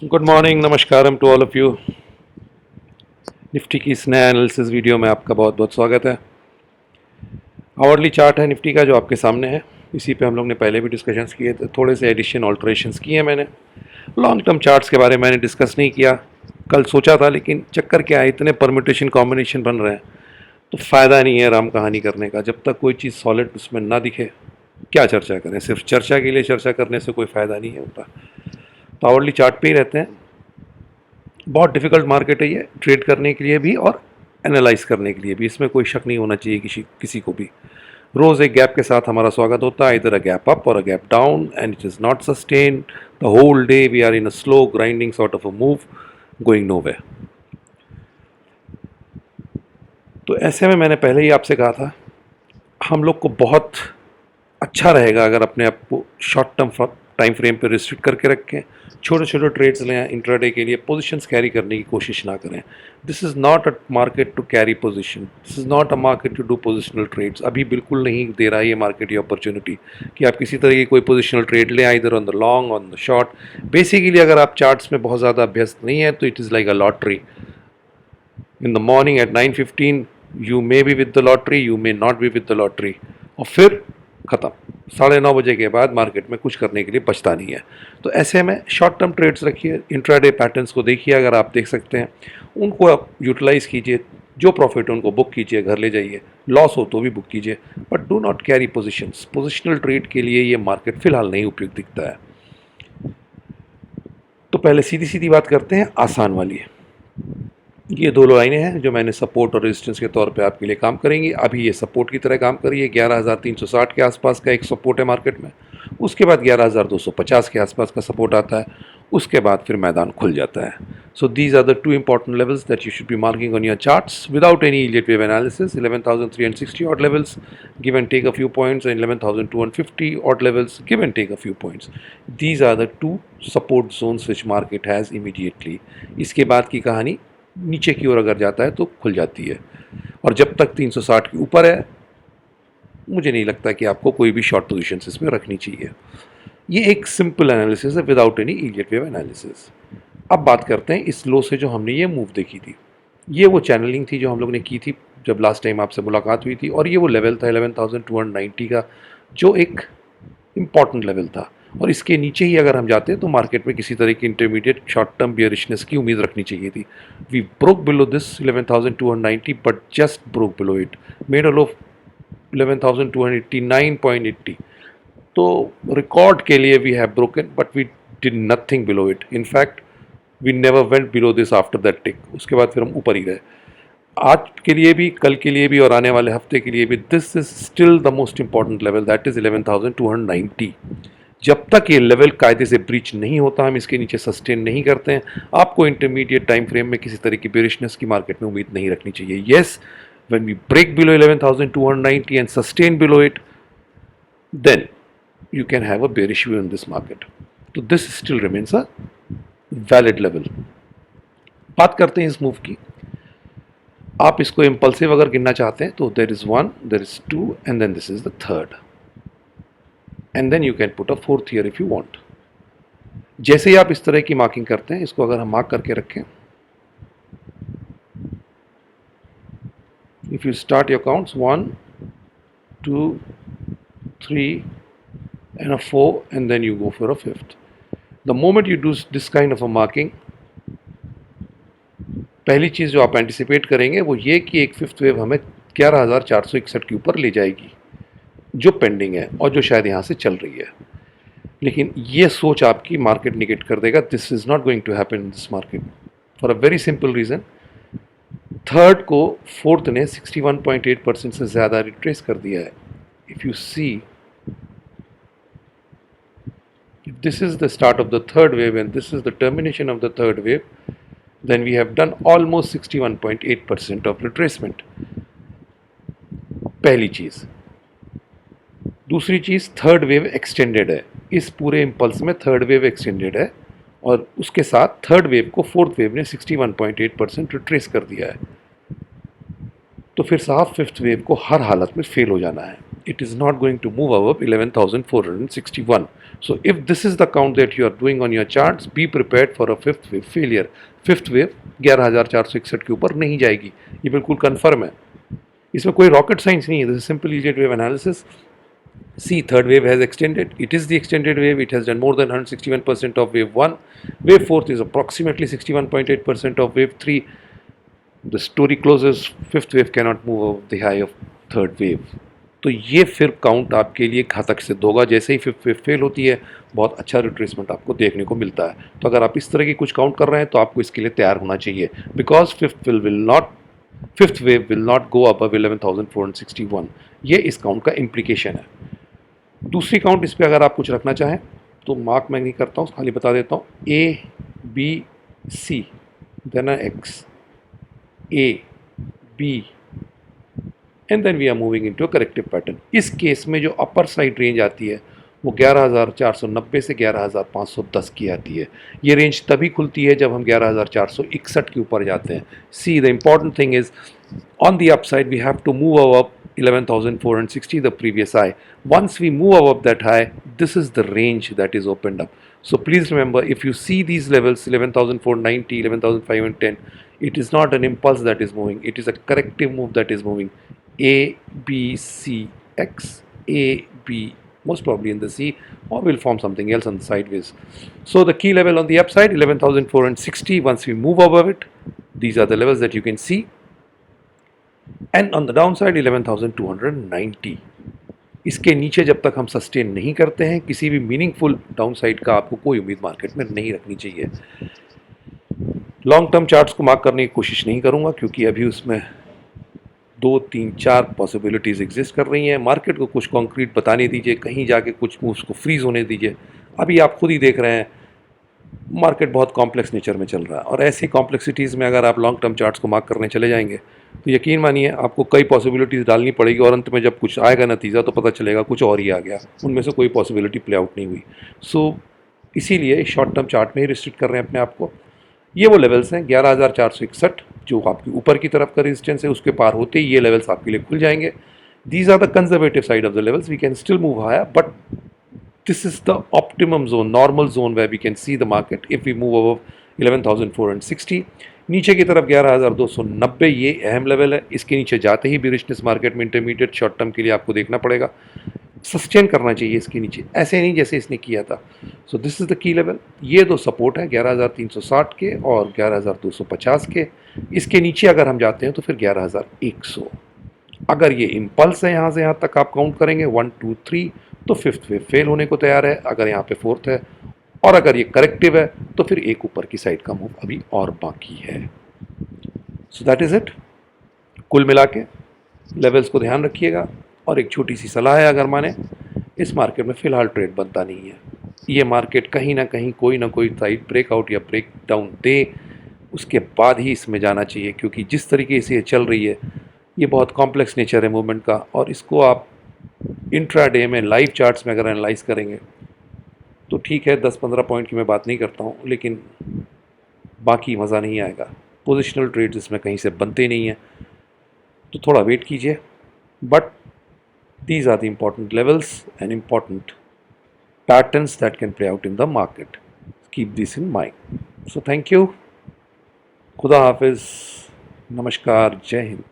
Good morning, namaskaram to all of you. Nifty की इस नए एनालिसिस वीडियो में आपका बहुत बहुत स्वागत है। आवरली चार्ट है निफ्टी का जो आपके सामने है। इसी पे हम लोग ने पहले भी डिस्कशंस किए थे, थोड़े से एडिशन ऑल्ट्रेशंस किए मैंने। लॉन्ग टर्म चार्ट्स के बारे में मैंने डिस्कस नहीं किया, कल सोचा था, लेकिन चक्कर क्या है, इतने परम्यूटेशन कॉम्बिनेशन बन रहे हैं तो फ़ायदा नहीं है राम कहानी करने का। जब तक कोई चीज़ सॉलिड उसमें ना दिखे क्या चर्चा करें, सिर्फ चर्चा के लिए चर्चा करने से कोई फ़ायदा नहीं है होता। तो आवरली चार्ट पे ही रहते हैं। बहुत डिफ़िकल्ट मार्केट है ये ट्रेड करने के लिए भी और एनालाइज करने के लिए भी, इसमें कोई शक नहीं होना चाहिए किसी को भी। रोज़ एक गैप के साथ हमारा स्वागत होता है, इधर अ गैप अप और a gap down, and it is not sustain the whole day. We are in a slow grinding sort of a move going no way. तो ऐसे में मैंने पहले ही आपसे कहा था, हम लोग को बहुत अच्छा रहेगा अगर अपने आप को शॉर्ट टर्म टाइम फ्रेम पे रिस्ट्रिक्ट करके रखें, छोटे छोटे ट्रेड्स लें, इंट्राडे के लिए पोजीशंस कैरी करने की कोशिश ना करें। This is not a market to carry position, this is not a market to do positional trades. अभी बिल्कुल नहीं दे रहा है ये मार्केट ये अपॉर्चुनिटी कि आप किसी तरह की कोई पोजिशनल ट्रेड लें, इधर on the long on the short. Basically अगर आप चार्ट्स में बहुत ज़्यादा अभ्यस्त नहीं है तो it is like a lottery. In the morning at 9:15 you may be with the lottery, you may not be with the lottery, और फिर ख़त्म। 9:30 बजे के बाद मार्केट में कुछ करने के लिए बचता नहीं है। तो ऐसे में शॉर्ट टर्म ट्रेड्स रखिए, इंट्राडे पैटर्न्स को देखिए, अगर आप देख सकते हैं उनको आप यूटिलाइज़ कीजिए, जो प्रॉफिट उनको बुक कीजिए, घर ले जाइए, लॉस हो तो भी बुक कीजिए, but do not carry positions. Positional trade के लिए ये मार्केट फिलहाल नहीं उपयुक्त दिखता है। तो पहले सीधी सीधी बात करते हैं, आसान वाली। ये दो लाइनें हैं जो मैंने सपोर्ट और रेजिस्टेंस के तौर पे आपके लिए काम करेंगी। अभी ये सपोर्ट की तरह काम करिए। 11,360 के आसपास का एक सपोर्ट है मार्केट में, उसके बाद 11,250 के आसपास का सपोर्ट आता है, उसके बाद फिर मैदान खुल जाता है। So these are the two important levels that you should be marking on your charts without any Elliott wave analysis. 11,360 odd levels, give and take a few points, and 11,250 odd levels, give and take a few points. These are the two support zones which market has immediately. इसके बाद की कहानी नीचे की ओर अगर जाता है तो खुल जाती है, और जब तक 360 के ऊपर है मुझे नहीं लगता कि आपको कोई भी शॉर्ट पोजीशन इसमें रखनी चाहिए। ये एक सिंपल एनालिसिस है without any Elliot wave analysis. अब बात करते हैं इस लो से जो हमने ये मूव देखी थी। ये वो चैनलिंग थी जो हम लोग ने की थी जब लास्ट टाइम आपसे मुलाकात हुई थी, और ये वो लेवल था 11,290 का, जो एक इम्पॉर्टेंट लेवल था। और इसके नीचे ही अगर हम जाते हैं तो मार्केट में किसी तरह की इंटरमीडिएट शॉर्ट टर्म बियरिशनेस की उम्मीद रखनी चाहिए थी। We broke below this 11,290 but just broke below it, made a low 11,289.80। तो रिकॉर्ड के लिए we have broken, but we did nothing below it. In fact we never went below this after that tick. उसके बाद फिर हम ऊपर ही गए। आज के लिए भी, कल के लिए भी, और आने वाले हफ्ते के लिए भी, this is still the most important level, that is 11,290। जब तक ये लेवल कायदे से ब्रीच नहीं होता, हम इसके नीचे सस्टेन नहीं करते हैं, आपको इंटरमीडिएट टाइम फ्रेम में किसी तरह की बेरिशनेस की मार्केट में उम्मीद नहीं रखनी चाहिए। Yes, when we break below 11,290 and sustain below it, then you can have a bearish view in this market. तो this still remains a valid level. बात करते हैं इस मूव की। आप इसको इम्पल्सिव अगर गिनना चाहते हैं तो there is 1, there is 2, and then this is the third, and then you can put a fourth here if you want. जैसे ही आप इस तरह की मार्किंग करते हैं, इसको अगर हम मार्क करके रखें, if you start your counts 1, 2, 3 and a 4, and then you go for a fifth. The moment you do this kind of a marking, पहली चीज़ जो आप एंटिसिपेट करेंगे वो ये कि एक फिफ्थ वेव हमें 11,461 के ऊपर ले जाएगी, जो पेंडिंग है और जो शायद यहाँ से चल रही है। लेकिन ये सोच आपकी मार्केट निगेट कर देगा। This is not going to happen in this market for a very simple reason. Third को फोर्थ ने 61.8% से ज़्यादा रिट्रेस कर दिया है। If you see, if this is the start of the third wave and this is the termination of the third wave, then we have done almost 61.8% of retracement. पहली चीज़। दूसरी चीज़, third wave extended है। इस पूरे impulse में third wave extended है, और उसके साथ थर्ड वेव को फोर्थ वेव ने 61.8% रिट्रेस कर दिया है। तो फिर साहब फिफ्थ वेव को हर हालत में फेल हो जाना है। it is not going to move above 11,461. So if this is the count that you are doing on your charts, be prepared for a fifth wave failure. Fifth wave 11,461 के ऊपर नहीं जाएगी, ये बिल्कुल कंफर्म है, इसमें कोई रॉकेट साइंस नहीं है. This is simple Elliott wave analysis. See, third wave has extended. It is the extended wave. It has done more than 161% of wave 1. Wave 4th is approximately 61.8% of wave 3. The story closes. Fifth wave cannot move over the high of third wave. तो ये फिर count आपके लिए घातक सिद्ध होगा. जैसे ही fifth wave fail होती है, बहुत अच्छा रिट्रेसमेंट आपको देखने को मिलता है. तो अगर आप इस तरह की कुछ काउंट कर रहे हैं तो आपको इसके लिए तैयार होना चाहिए, because fifth wave will not go above 11,461. ये इस काउंट का इम्प्लीकेशन है. दूसरी काउंट इस पर अगर आप कुछ रखना चाहें तो मार्क मैं नहीं करता हूँ, खाली बता देता हूँ. A B C then X, A B and then we are moving into a corrective pattern. इस केस में जो अपर साइड रेंज आती है वो 11,490 से 11,510 की आती है. ये रेंज तभी खुलती है जब हम 11,461 के ऊपर जाते हैं. See the important thing is on the upside we have to move above 11,460, the previous high. Once we move above that high, this is the range that is opened up. So please remember, if you see these levels 11,490, 11,510, it is not an impulse that is moving, it is a corrective move that is moving. A, B, C, X, A, B, most probably in the C, or will form something else on the sideways. So the key level on the upside 11,460. Once we move above it, these are the levels that you can see. And on the down side 11,290. इसके नीचे जब तक हम sustain नहीं करते हैं, किसी भी मीनिंगफुल डाउन साइड का आपको कोई उम्मीद मार्केट में नहीं रखनी चाहिए. लॉन्ग टर्म चार्ट्स को मार्क करने की कोशिश नहीं करूंगा, क्योंकि अभी उसमें 2, 3, 4 पॉसिबिलिटीज़ एग्जिस्ट कर रही हैं. मार्केट को कुछ कॉन्क्रीट बताने दीजिए, कहीं जाके कुछ मूव्स को फ्रीज होने दीजिए. अभी आप खुद ही देख रहे हैं मार्केट बहुत कॉम्प्लेक्स नेचर में चल रहा है, और ऐसी कॉम्प्लेक्सिटीज़ में अगर आप लॉन्ग टर्म चार्ट्स को मार्क करने चले जाएंगे तो यकीन मानिए आपको कई पॉसिबिलिटीज़ डालनी पड़ेगी, और अंत में जब कुछ आएगा नतीजा तो पता चलेगा कुछ और ही आ गया, उनमें से कोई पॉसिबिलिटी प्ले आउट नहीं हुई. सो इसीलिए शॉर्ट टर्म चार्ट में ही रिस्ट्रिक्ट कर रहे हैं अपने आप को. ये वो लेवल्स हैं 11,461 जो आपकी ऊपर की तरफ का रेजिस्टेंस है, उसके पार होते ही ये लेवल्स आपके लिए खुल जाएंगे. These are the conservative side of the levels. We can still move higher, but this is the optimum zone, normal zone where we can see the market if we move above 11,460. नीचे की तरफ 11,290 ये अहम level है. इसके नीचे जाते ही बिरिशनेस market में इंटरमीडिएट शॉर्ट टर्म के लिए आपको देखना पड़ेगा, सस्टेन करना चाहिए इसके नीचे, ऐसे नहीं जैसे इसने किया था. So this is the key level. ये दो सपोर्ट है 11,360 के और 11,250 के. इसके नीचे अगर हम जाते हैं तो फिर 11,100. अगर ये इम्पल्स है यहाँ से यहाँ तक आप काउंट करेंगे 1, 2, 3, तो फिफ्थ वेव फेल होने को तैयार है. अगर यहाँ पे फोर्थ है और अगर ये करेक्टिव है तो फिर एक ऊपर की साइड का मूव अभी और बाकी है. So that is it. कुल मिला के लेवल्स को ध्यान रखिएगा, और एक छोटी सी सलाह है, अगर माने इस मार्केट में फ़िलहाल ट्रेड बनता नहीं है. ये मार्केट कहीं ना कहीं कोई ना कोई साइड ब्रेकआउट या ब्रेक डाउन दे, उसके बाद ही इसमें जाना चाहिए, क्योंकि जिस तरीके से ये चल रही है ये बहुत कॉम्प्लेक्स नेचर है मूवमेंट का, और इसको आप इंट्राडे में लाइव चार्ट्स में अगर एनालाइज करेंगे तो ठीक है 10-15 पॉइंट की मैं बात नहीं करता हूँ, लेकिन बाकी मज़ा नहीं आएगा. पोजिशनल ट्रेड्स इसमें कहीं से बनते नहीं हैं, तो थोड़ा वेट कीजिए. But these are the important levels and important patterns that can play out in the market. Keep this in mind. So thank you. खुदा हाफिज़. नमस्कार. जय हिंद.